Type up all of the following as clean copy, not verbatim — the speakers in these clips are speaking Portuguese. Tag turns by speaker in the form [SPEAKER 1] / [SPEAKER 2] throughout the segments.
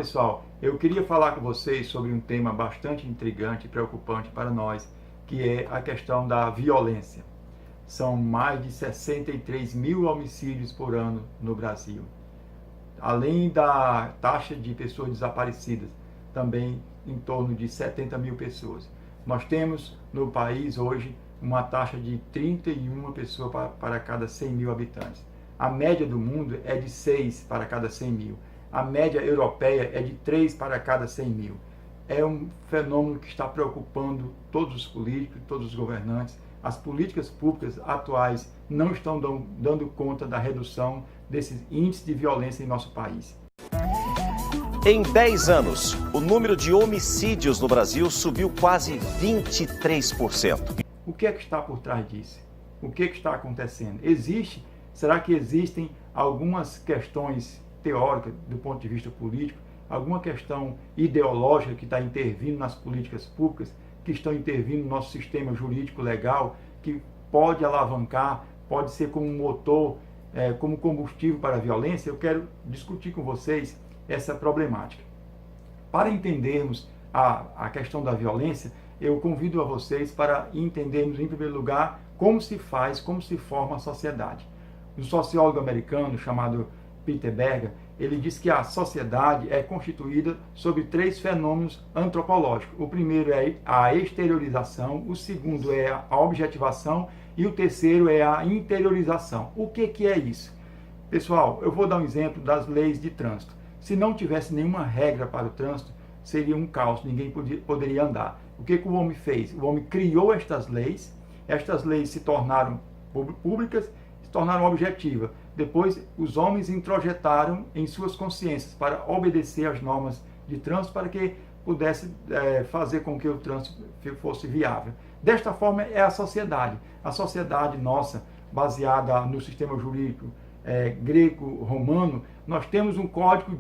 [SPEAKER 1] pessoal, eu queria falar com vocês sobre um tema bastante intrigante e preocupante para nós, que é a questão da violência. São mais de 63 mil homicídios por ano no Brasil. Além da taxa de pessoas desaparecidas, também em torno de 70 mil pessoas. Nós temos no país hoje uma taxa de 31 pessoas para cada 100 mil habitantes. A média do mundo é de 6 para cada 100 mil. A média europeia é de 3 para cada 100 mil. É um fenômeno que está preocupando todos os políticos, todos os governantes. As políticas públicas atuais não estão dando conta da redução desses índices de violência em nosso país.
[SPEAKER 2] Em 10 anos, o número de homicídios no Brasil subiu quase 23%.
[SPEAKER 1] O que é que está por trás disso? O que é que está acontecendo? Será que existem algumas questões teóricas do ponto de vista político, alguma questão ideológica que está intervindo nas políticas públicas, que estão intervindo no nosso sistema jurídico legal, que pode alavancar, pode ser como um motor, como combustível para a violência? Eu quero discutir com vocês essa problemática. Para entendermos a questão da violência, eu convido a vocês para entendermos, em primeiro lugar, como se forma a sociedade. Um sociólogo americano chamado Peter Berger, ele diz que a sociedade é constituída sobre 3 fenômenos antropológicos. O primeiro é a exteriorização, o segundo é a objetivação e o terceiro é a interiorização. O que é isso? Pessoal, eu vou dar um exemplo das leis de trânsito. Se não tivesse nenhuma regra para o trânsito, seria um caos, ninguém poderia andar. O que o homem fez? O homem criou estas leis se tornaram públicas, se tornaram objetivas. Depois, os homens introjetaram em suas consciências para obedecer às normas de trânsito para que pudesse fazer com que o trânsito fosse viável. Desta forma é a sociedade nossa, baseada no sistema jurídico greco-romano. Nós temos um código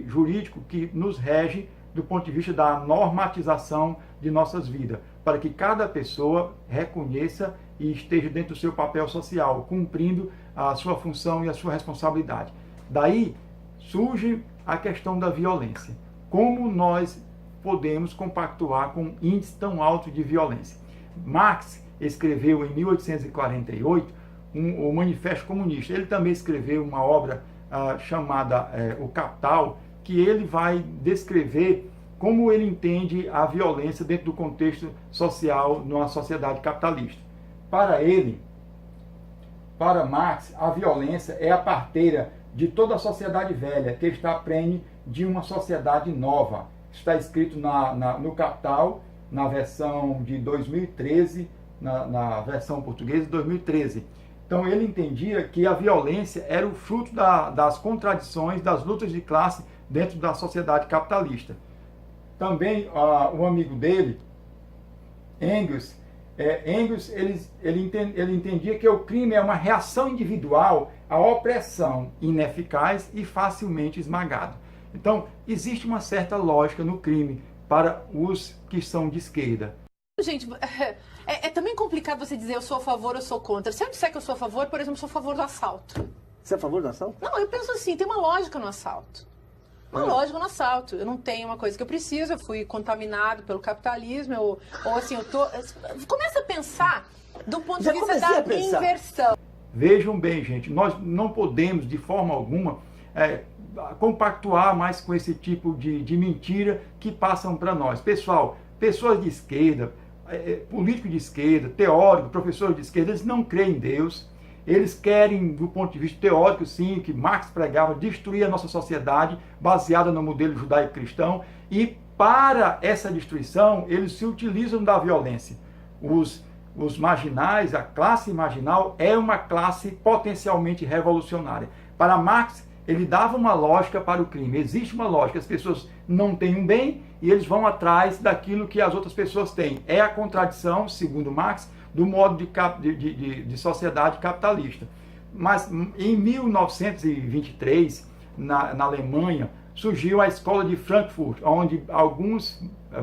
[SPEAKER 1] jurídico que nos rege do ponto de vista da normatização de nossas vidas, para que cada pessoa reconheça e esteja dentro do seu papel social, cumprindo a sua função e a sua responsabilidade. Daí surge a questão da violência. Como nós podemos compactuar com um índice tão alto de violência? Marx escreveu em 1848 o Manifesto Comunista. Ele também escreveu uma obra chamada O Capital, que ele vai descrever como ele entende a violência dentro do contexto social numa sociedade capitalista. Para Marx, a violência é a parteira de toda a sociedade velha, que está prenhe de uma sociedade nova. Está escrito no Capital, na versão de 2013, na versão portuguesa de 2013. Então ele entendia que a violência era o fruto das contradições, das lutas de classe dentro da sociedade capitalista. Também o amigo dele, Engels, ele entendia que o crime é uma reação individual à opressão ineficaz e facilmente esmagado. Então, existe uma certa lógica no crime para os que são de esquerda.
[SPEAKER 3] Gente, é também complicado você dizer eu sou a favor ou eu sou contra. Se eu disser que eu sou a favor, por exemplo, eu sou a favor do assalto.
[SPEAKER 4] Você é a favor do assalto?
[SPEAKER 3] Não, eu penso assim, tem uma lógica no assalto. Uma lógica no assalto. Eu não tenho uma coisa que eu preciso, eu fui contaminado pelo capitalismo, ou assim, eu tô... Começa a pensar do ponto de vista da inversão.
[SPEAKER 1] Vejam bem, gente, nós não podemos, de forma alguma, compactuar mais com esse tipo de mentira que passam para nós. Pessoal, pessoas de esquerda, políticos de esquerda, teóricos, professores de esquerda, eles não creem em Deus. Eles querem, do ponto de vista teórico, sim, que Marx pregava, destruir a nossa sociedade baseada no modelo judaico-cristão, e para essa destruição eles se utilizam da violência. Os marginais, a classe marginal é uma classe potencialmente revolucionária. Para Marx, ele dava uma lógica para o crime. Existe uma lógica, as pessoas não têm um bem e eles vão atrás daquilo que as outras pessoas têm. É a contradição, segundo Marx, do modo de sociedade capitalista. Mas em 1923, na Alemanha, surgiu a escola de Frankfurt, onde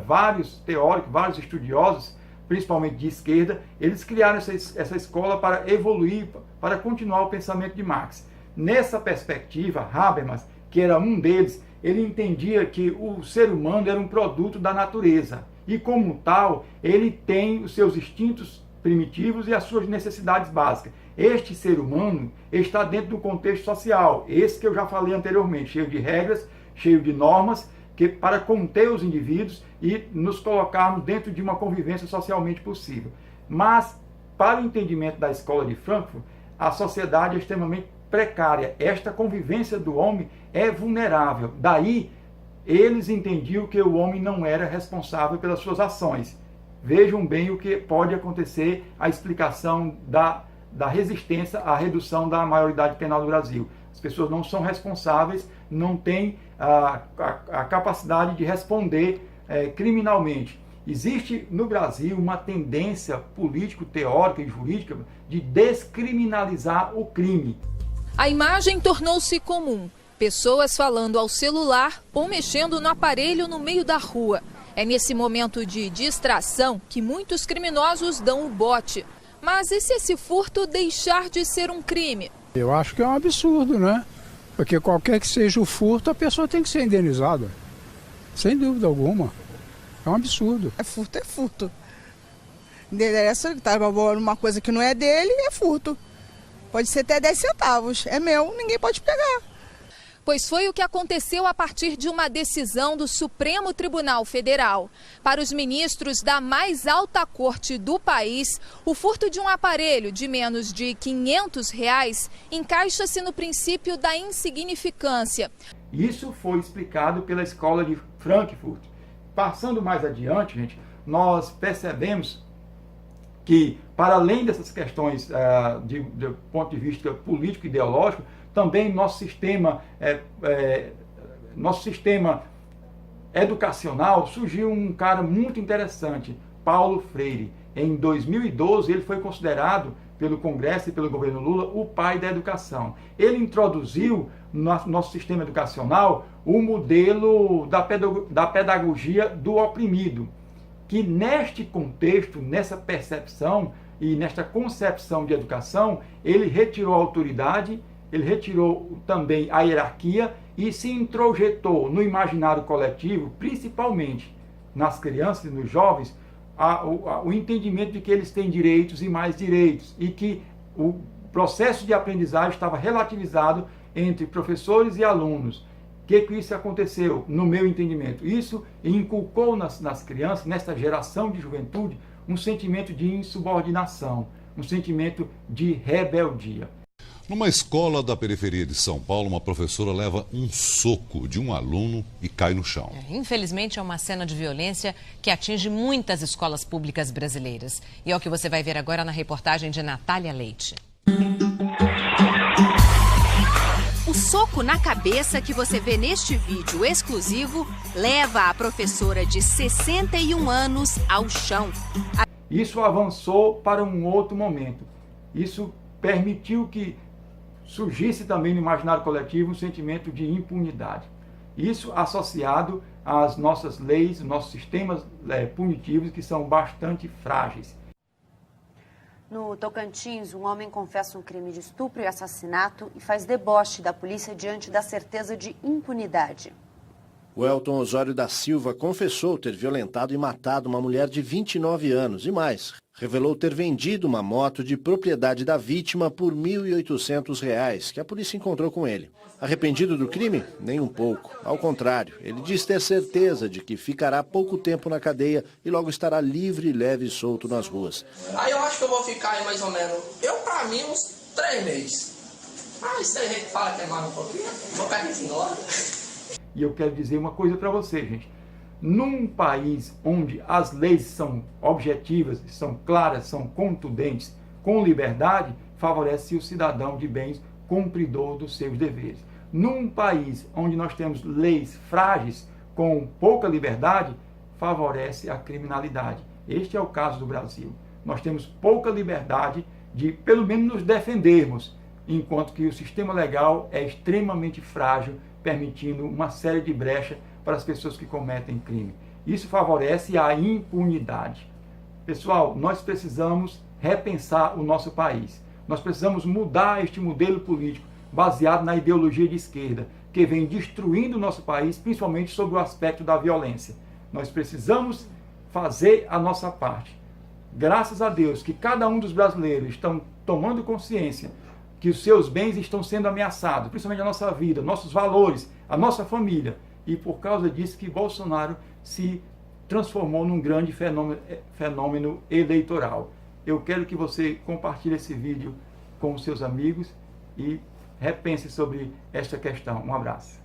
[SPEAKER 1] vários teóricos, vários estudiosos, principalmente de esquerda, eles criaram essa escola para evoluir, para continuar o pensamento de Marx. Nessa perspectiva, Habermas, que era um deles, ele entendia que o ser humano era um produto da natureza e, como tal, ele tem os seus instintos primitivos e as suas necessidades básicas. Este ser humano está dentro do contexto social, esse que eu já falei anteriormente, cheio de regras, cheio de normas, que para conter os indivíduos e nos colocarmos dentro de uma convivência socialmente possível. Mas, para o entendimento da escola de Frankfurt, a sociedade é extremamente precária. Esta convivência do homem é vulnerável. Daí, eles entendiam que o homem não era responsável pelas suas ações. Vejam bem o que pode acontecer, a explicação da resistência à redução da maioridade penal do Brasil. As pessoas não são responsáveis, não têm a capacidade de responder criminalmente. Existe no Brasil uma tendência político-teórica e jurídica de descriminalizar o crime.
[SPEAKER 4] A imagem tornou-se comum. Pessoas falando ao celular ou mexendo no aparelho no meio da rua. É nesse momento de distração que muitos criminosos dão o bote. Mas e se esse furto deixar de ser um crime?
[SPEAKER 5] Eu acho que é um absurdo, né? Porque qualquer que seja o furto, a pessoa tem que ser indenizada. Sem dúvida alguma. É um absurdo.
[SPEAKER 6] É furto, é furto. Endereça, tá uma coisa que não é dele, é furto. Pode ser até 10 centavos. É meu, ninguém pode pegar.
[SPEAKER 4] Pois foi o que aconteceu a partir de uma decisão do Supremo Tribunal Federal. Para os ministros da mais alta corte do país, o furto de um aparelho de menos de R$500 encaixa-se no princípio da insignificância.
[SPEAKER 1] Isso foi explicado pela escola de Frankfurt. Passando mais adiante, gente, nós percebemos que, para além dessas questões do ponto de vista político e ideológico, também nosso sistema educacional surgiu um cara muito interessante, Paulo Freire. Em 2012, ele foi considerado pelo Congresso e pelo governo Lula o pai da educação. Ele introduziu no nosso sistema educacional o modelo da pedagogia do oprimido, que neste contexto, nessa percepção e nesta concepção de educação, ele retirou a autoridade, ele retirou também a hierarquia e se introjetou no imaginário coletivo, principalmente nas crianças e nos jovens, o entendimento de que eles têm direitos e mais direitos, e que o processo de aprendizagem estava relativizado entre professores e alunos. O que isso aconteceu, no meu entendimento? Isso inculcou nas crianças, nessa geração de juventude, um sentimento de insubordinação, um sentimento de rebeldia.
[SPEAKER 7] Numa escola da periferia de São Paulo, uma professora leva um soco de um aluno e cai no chão.
[SPEAKER 8] Infelizmente, é uma cena de violência que atinge muitas escolas públicas brasileiras. E é o que você vai ver agora na reportagem de Natália Leite.
[SPEAKER 9] O soco na cabeça que você vê neste vídeo exclusivo leva a professora de 61 anos ao chão.
[SPEAKER 1] Isso avançou para um outro momento. Isso permitiu que surgisse também no imaginário coletivo um sentimento de impunidade. Isso associado às nossas leis, nossos sistemas punitivos, que são bastante frágeis.
[SPEAKER 10] No Tocantins, um homem confessa um crime de estupro e assassinato e faz deboche da polícia diante da certeza de impunidade.
[SPEAKER 11] O Elton Osório da Silva confessou ter violentado e matado uma mulher de 29 anos e mais. Revelou ter vendido uma moto de propriedade da vítima por R$ 1.800, que a polícia encontrou com ele. Arrependido do crime? Nem um pouco. Ao contrário, ele diz ter certeza de que ficará pouco tempo na cadeia e logo estará livre, leve e solto nas ruas.
[SPEAKER 12] Aí eu acho que eu vou ficar aí mais ou menos, pra mim, uns 3 meses. Mas tem gente que fala que é mais um pouquinho, vou ficar aqui embora.
[SPEAKER 1] E eu quero dizer uma coisa para você, gente. Num país onde as leis são objetivas, são claras, são contundentes, com liberdade, favorece o cidadão de bens cumpridor dos seus deveres. Num país onde nós temos leis frágeis, com pouca liberdade, favorece a criminalidade. Este é o caso do Brasil. Nós temos pouca liberdade de, pelo menos, nos defendermos, enquanto que o sistema legal é extremamente frágil, permitindo uma série de brechas para as pessoas que cometem crime. Isso favorece a impunidade. Pessoal, nós precisamos repensar o nosso país. Nós precisamos mudar este modelo político baseado na ideologia de esquerda, que vem destruindo o nosso país, principalmente sobre o aspecto da violência. Nós precisamos fazer a nossa parte. Graças a Deus que cada um dos brasileiros estão tomando consciência que os seus bens estão sendo ameaçados, principalmente a nossa vida, nossos valores, a nossa família. E por causa disso que Bolsonaro se transformou num grande fenômeno eleitoral. Eu quero que você compartilhe esse vídeo com os seus amigos e repense sobre esta questão. Um abraço.